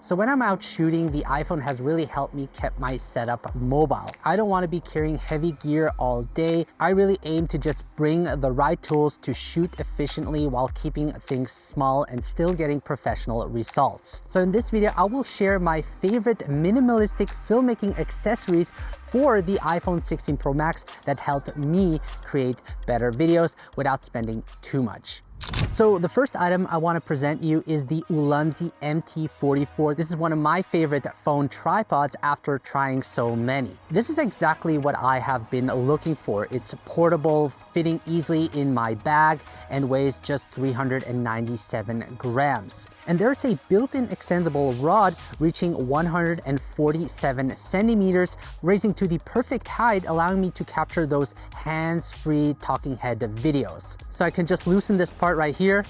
So when I'm out shooting, the iPhone has really helped me keep my setup mobile. I don't want to be carrying heavy gear all day. I really aim to just bring the right tools to shoot efficiently while keeping things small and still getting professional results. So in this video, I will share my favorite minimalistic filmmaking accessories for the iPhone 16 Pro Max that helped me create better videos without spending too much. So the first item I want to present you is the Ulanzi MT44. This is one of my favorite phone tripods after trying so many. This is exactly what I have been looking for. It's portable, fitting easily in my bag, and weighs just 397 grams. And there's a built-in extendable rod reaching 147 centimeters, raising to the perfect height, allowing me to capture those hands-free talking head videos. So I can just loosen this part right here,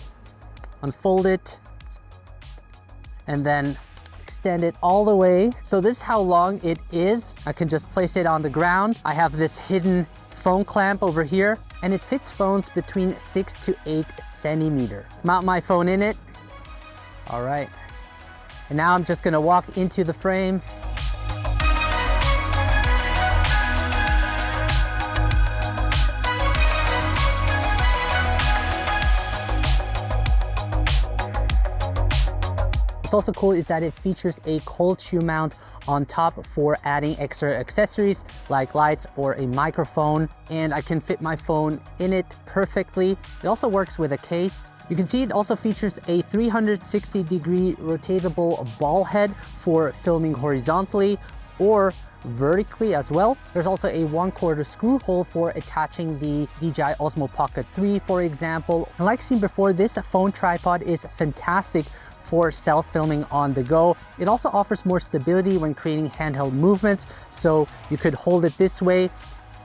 unfold it, and then extend it all the way. So this is how long it is. I can just place it on the ground. I have this hidden phone clamp over here, and it fits phones between 6 to 8 centimeters. Mount my phone in it. All right. And now I'm just gonna walk into the frame. What's also cool is that it features a cold shoe mount on top for adding extra accessories like lights or a microphone, and I can fit my phone in it perfectly. It also works with a case. You can see it also features a 360-degree rotatable ball head for filming horizontally or vertically as well. There's also a 1/4 screw hole for attaching the DJI Osmo Pocket 3, for example. And like seen before, this phone tripod is fantastic for self-filming on the go. It also offers more stability when creating handheld movements. So you could hold it this way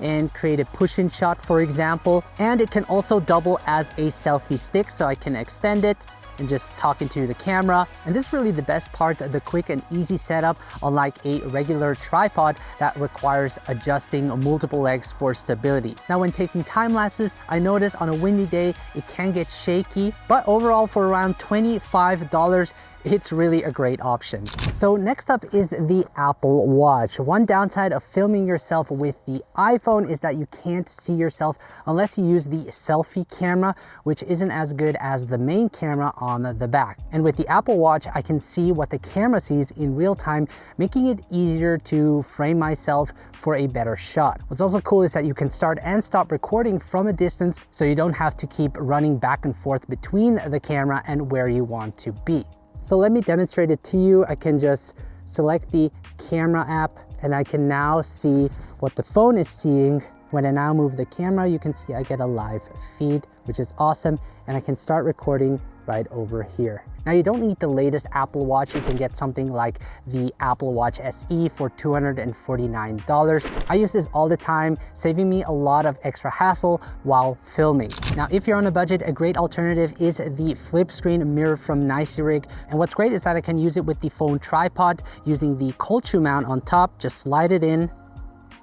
and create a push-in shot, for example. And it can also double as a selfie stick, so I can extend it and just talk into the camera. And this is really the best part, the quick and easy setup, unlike a regular tripod that requires adjusting multiple legs for stability. Now, when taking time lapses, I notice on a windy day, it can get shaky, but overall for around $25, it's really a great option. So next up is the Apple Watch. One downside of filming yourself with the iPhone is that you can't see yourself unless you use the selfie camera, which isn't as good as the main camera on the back. And with the Apple Watch, I can see what the camera sees in real time, making it easier to frame myself for a better shot. What's also cool is that you can start and stop recording from a distance, so you don't have to keep running back and forth between the camera and where you want to be. So let me demonstrate it to you. I can just select the camera app and I can now see what the phone is seeing. When I now move the camera, you can see I get a live feed, which is awesome. And I can start recording right over here. Now, you don't need the latest Apple Watch. You can get something like the Apple Watch SE for $249. I use this all the time, saving me a lot of extra hassle while filming. Now, if you're on a budget, a great alternative is the flip screen mirror from Nicey-Rig. And what's great is that I can use it with the phone tripod using the cold shoe mount on top. Just slide it in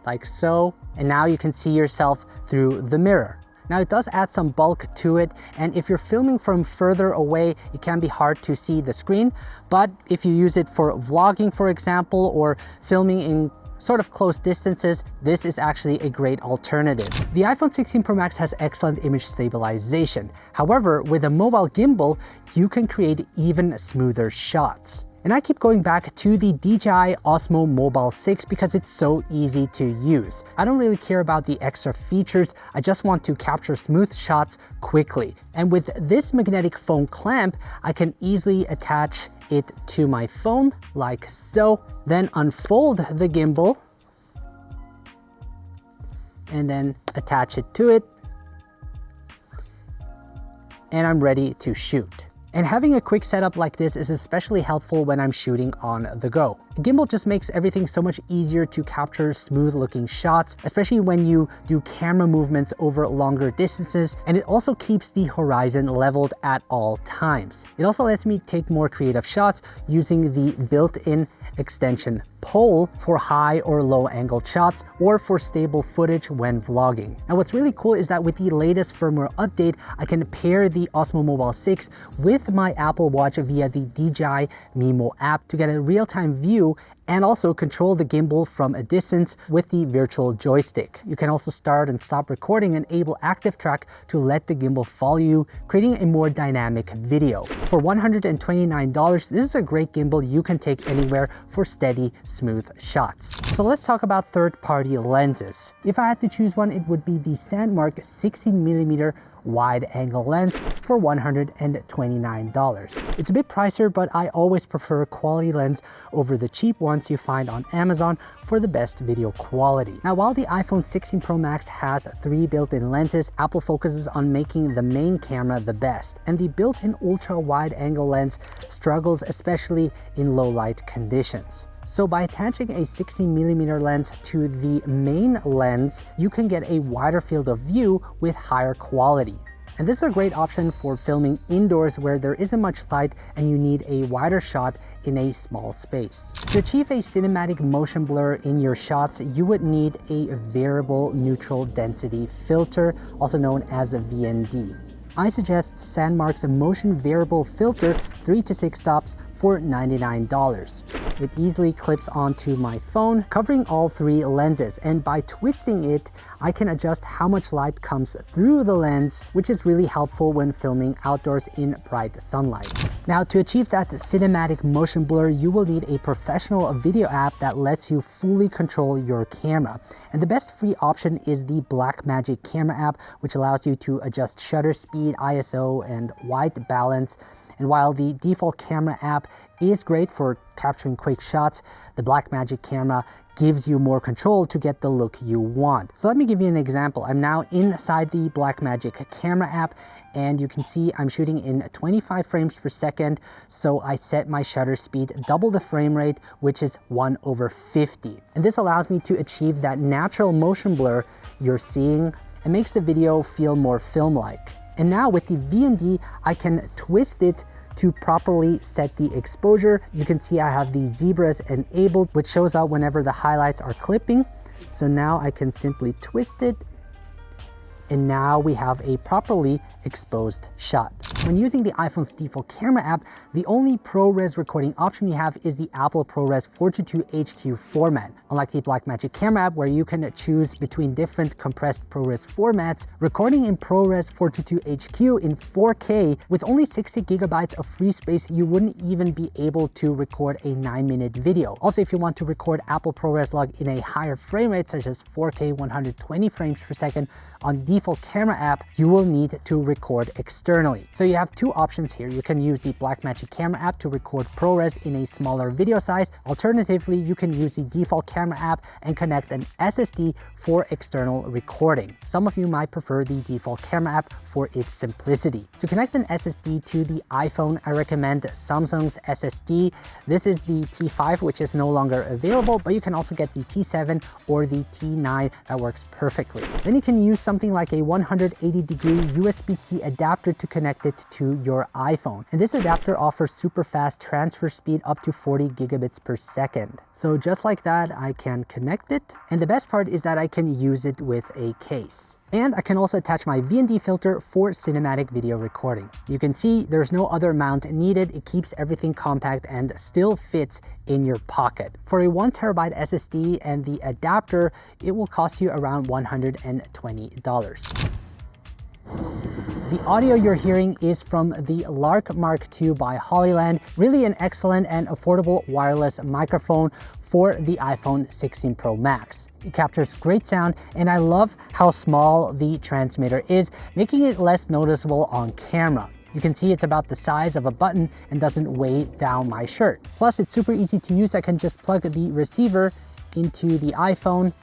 like so. And now you can see yourself through the mirror. Now, it does add some bulk to it, and if you're filming from further away, it can be hard to see the screen. But if you use it for vlogging, for example, or filming in sort of close distances, this is actually a great alternative. The iPhone 16 Pro Max has excellent image stabilization. However, with a mobile gimbal, you can create even smoother shots. And I keep going back to the DJI Osmo Mobile 6 because it's so easy to use. I don't really care about the extra features, I just want to capture smooth shots quickly. And with this magnetic phone clamp, I can easily attach it to my phone like so, then unfold the gimbal and then attach it to it, and I'm ready to shoot. And having a quick setup like this is especially helpful when I'm shooting on the go. Gimbal just makes everything so much easier to capture smooth looking shots, especially when you do camera movements over longer distances, and it also keeps the horizon leveled at all times. It also lets me take more creative shots using the built-in extension pole for high or low angled shots or for stable footage when vlogging. Now what's really cool is that with the latest firmware update, I can pair the Osmo Mobile 6 with my Apple Watch via the DJI Mimo app to get a real-time view and also control the gimbal from a distance with the virtual joystick. You can also start and stop recording and enable active track to let the gimbal follow you, creating a more dynamic video. For $129, this is a great gimbal you can take anywhere for steady, smooth shots. So let's talk about third-party lenses. If I had to choose one, it would be the Sandmark 16mm wide angle lens for $129. It's a bit pricier, but I always prefer quality lens over the cheap ones you find on Amazon for the best video quality. Now, while the iPhone 16 Pro Max has 3 built-in lenses, Apple focuses on making the main camera the best, and the built-in ultra wide angle lens struggles especially in low light conditions. So by attaching a 16mm lens to the main lens, you can get a wider field of view with higher quality. And this is a great option for filming indoors where there isn't much light and you need a wider shot in a small space. To achieve a cinematic motion blur in your shots, you would need a variable neutral density filter, also known as a VND. I suggest Sandmark's motion variable filter 3 to 6 stops for $99. It easily clips onto my phone, covering all 3 lenses, and by twisting it, I can adjust how much light comes through the lens, which is really helpful when filming outdoors in bright sunlight. Now, to achieve that cinematic motion blur, you will need a professional video app that lets you fully control your camera. And the best free option is the Blackmagic camera app, which allows you to adjust shutter speed, ISO, and white balance. And while the default camera app is great for capturing quick shots, the Blackmagic camera gives you more control to get the look you want. So let me give you an example. I'm now inside the Blackmagic camera app, and you can see I'm shooting in 25 frames per second. So I set my shutter speed, double the frame rate, which is 1/50. And this allows me to achieve that natural motion blur you're seeing and makes the video feel more film-like. And now with the VND, I can twist it to properly set the exposure. You can see I have the zebras enabled, which shows up whenever the highlights are clipping. So now I can simply twist it, and now we have a properly exposed shot. When using the iPhone's default camera app, the only ProRes recording option you have is the Apple ProRes 422HQ format. Unlike the Blackmagic camera app, where you can choose between different compressed ProRes formats, recording in ProRes 422HQ in 4K with only 60 gigabytes of free space, you wouldn't even be able to record a 9-minute video. Also, if you want to record Apple ProRes log in a higher frame rate, such as 4K 120 frames per second on the default camera app, you will need to record externally. So you have 2 options here. You can use the Blackmagic camera app to record ProRes in a smaller video size. Alternatively, you can use the default camera app and connect an SSD for external recording. Some of you might prefer the default camera app for its simplicity. To connect an SSD to the iPhone, I recommend Samsung's SSD. This is the T5, which is no longer available, but you can also get the T7 or the T9 that works perfectly. Then you can use something like a 180-degree USB-C adapter to connect it to your iPhone. And this adapter offers super fast transfer speed up to 40 gigabits per second. So just like that, I can connect it. And the best part is that I can use it with a case. And I can also attach my VND filter for cinematic video recording. You can see there's no other mount needed. It keeps everything compact and still fits in your pocket. For a 1 terabyte SSD and the adapter, it will cost you around $120. The audio you're hearing is from the Lark Mark II by Hollyland. Really an excellent and affordable wireless microphone for the iPhone 16 Pro Max. It captures great sound, and I love how small the transmitter is, making it less noticeable on camera. You can see it's about the size of a button and doesn't weigh down my shirt. Plus, it's super easy to use. I can just plug the receiver into the iPhone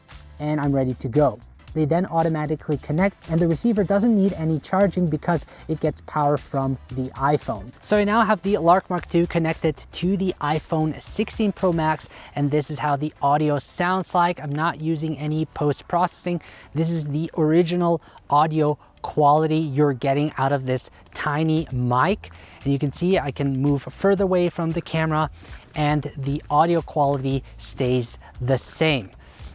and I'm ready to go. They then automatically connect, and the receiver doesn't need any charging because it gets power from the iPhone. So I now have the Lark Mark II connected to the iPhone 16 Pro Max, and this is how the audio sounds like. I'm not using any post-processing. This is the original audio quality you're getting out of this tiny mic. And you can see I can move further away from the camera and the audio quality stays the same.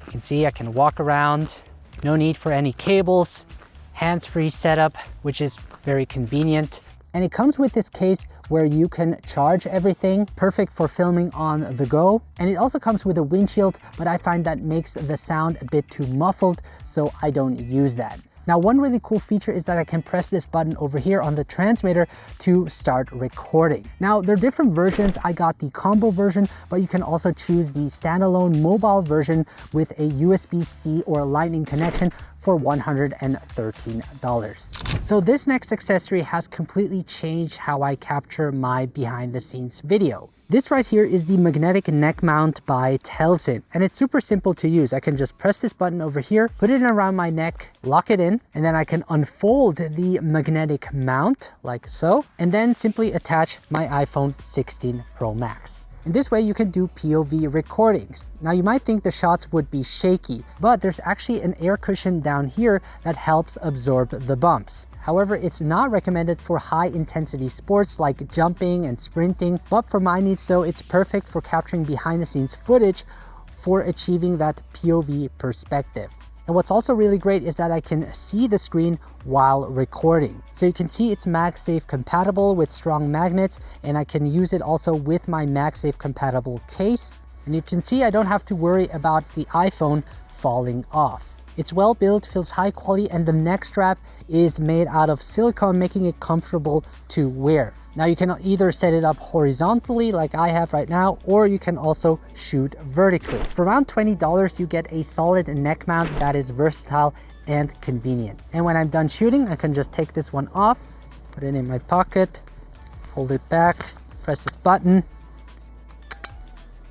You can see I can walk around, no need for any cables, hands-free setup, which is very convenient. And it comes with this case where you can charge everything, perfect for filming on the go. And it also comes with a windshield, but I find that makes the sound a bit too muffled, so I don't use that. Now, one really cool feature is that I can press this button over here on the transmitter to start recording. Now, there are different versions. I got the combo version, but you can also choose the standalone mobile version with a USB-C or Lightning connection for $113. So this next accessory has completely changed how I capture my behind the scenes video. This right here is the magnetic neck mount by Telsin, and it's super simple to use. I can just press this button over here, put it around my neck, lock it in, and then I can unfold the magnetic mount like so, and then simply attach my iPhone 16 Pro Max. In this way, you can do POV recordings. Now, you might think the shots would be shaky, but there's actually an air cushion down here that helps absorb the bumps. However, it's not recommended for high intensity sports like jumping and sprinting, but for my needs though, it's perfect for capturing behind the scenes footage for achieving that POV perspective. And what's also really great is that I can see the screen while recording. So you can see it's MagSafe compatible with strong magnets, and I can use it also with my MagSafe compatible case. And you can see I don't have to worry about the iPhone falling off. It's well built, feels high quality, and the neck strap is made out of silicone, making it comfortable to wear. Now you can either set it up horizontally like I have right now, or you can also shoot vertically. For around $20, you get a solid neck mount that is versatile and convenient. And when I'm done shooting, I can just take this one off, put it in my pocket, fold it back, press this button,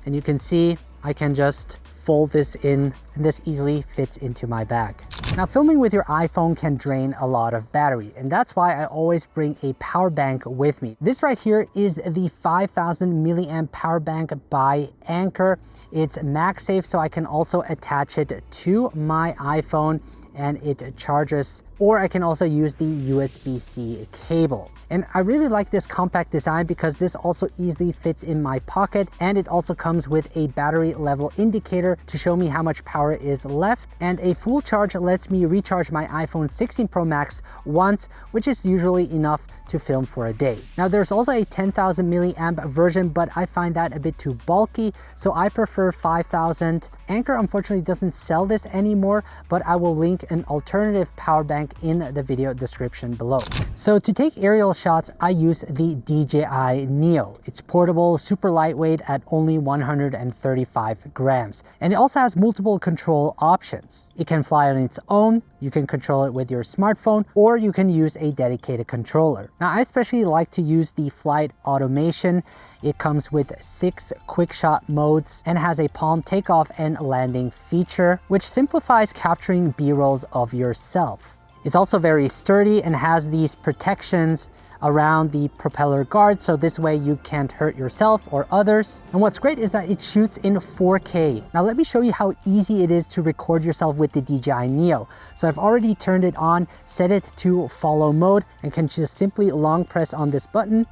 and you can see I can just fold this in, and this easily fits into my bag. Now, filming with your iPhone can drain a lot of battery, and that's why I always bring a power bank with me. This right here is the 5000 milliamp power bank by Anker. It's MagSafe, so I can also attach it to my iPhone and it charges, or I can also use the USB-C cable. And I really like this compact design because this also easily fits in my pocket, and it also comes with a battery level indicator to show me how much power is left, and a full charge lets me recharge my iPhone 16 Pro Max once, which is usually enough to film for a day. Now, there's also a 10,000 milliamp version, but I find that a bit too bulky, so I prefer 5,000. Anker unfortunately doesn't sell this anymore, but I will link an alternative power bank in the video description below. So to take aerial shots, I use the DJI Neo. It's portable, super lightweight at only 135 grams. And it also has multiple control options. It can fly on its own, you can control it with your smartphone, or you can use a dedicated controller. Now, I especially like to use the flight automation. It comes with 6 quick shot modes and has a palm takeoff and landing feature, which simplifies capturing B-rolls of yourself. It's also very sturdy and has these protections around the propeller guard, so this way you can't hurt yourself or others. And what's great is that it shoots in 4K. Now let me show you how easy it is to record yourself with the DJI Neo. So I've already turned it on, set it to follow mode, and can just simply long press on this button,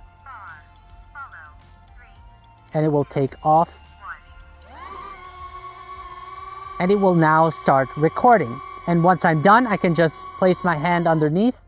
and it will take off. And it will now start recording. And once I'm done, I can just place my hand underneath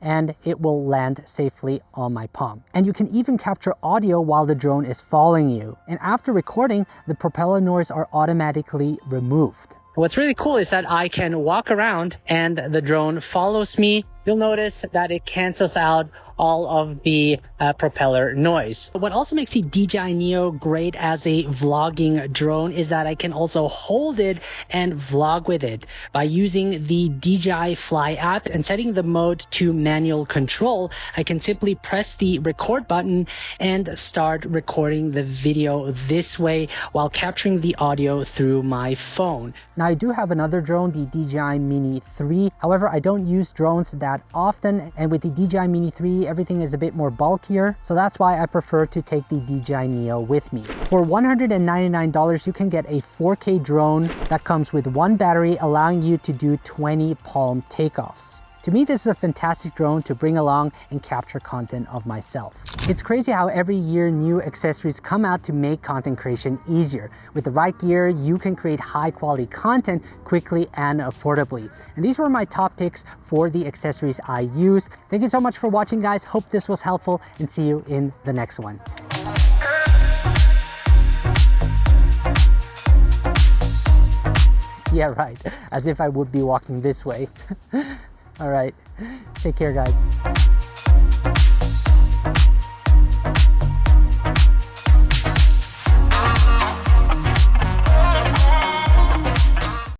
and it will land safely on my palm. And you can even capture audio while the drone is following you. And after recording, the propeller noise are automatically removed. What's really cool is that I can walk around and the drone follows me you'll notice that it cancels out all of the propeller noise. What also makes the DJI Neo great as a vlogging drone is that I can also hold it and vlog with it. By using the DJI Fly app and setting the mode to manual control, I can simply press the record button and start recording the video this way while capturing the audio through my phone. Now I do have another drone, the DJI Mini 3. However, I don't use drones that often, and with the DJI Mini 3, everything is a bit more bulkier, so that's why I prefer to take the DJI Neo with me. For $199, you can get a 4K drone that comes with one battery, allowing you to do 20 palm takeoffs. To me, this is a fantastic drone to bring along and capture content of myself. It's crazy how every year new accessories come out to make content creation easier. With the right gear, you can create high quality content quickly and affordably. And these were my top picks for the accessories I use. Thank you so much for watching, guys. Hope this was helpful, and see you in the next one. Yeah, right. As if I would be walking this way. All right. Take care, guys.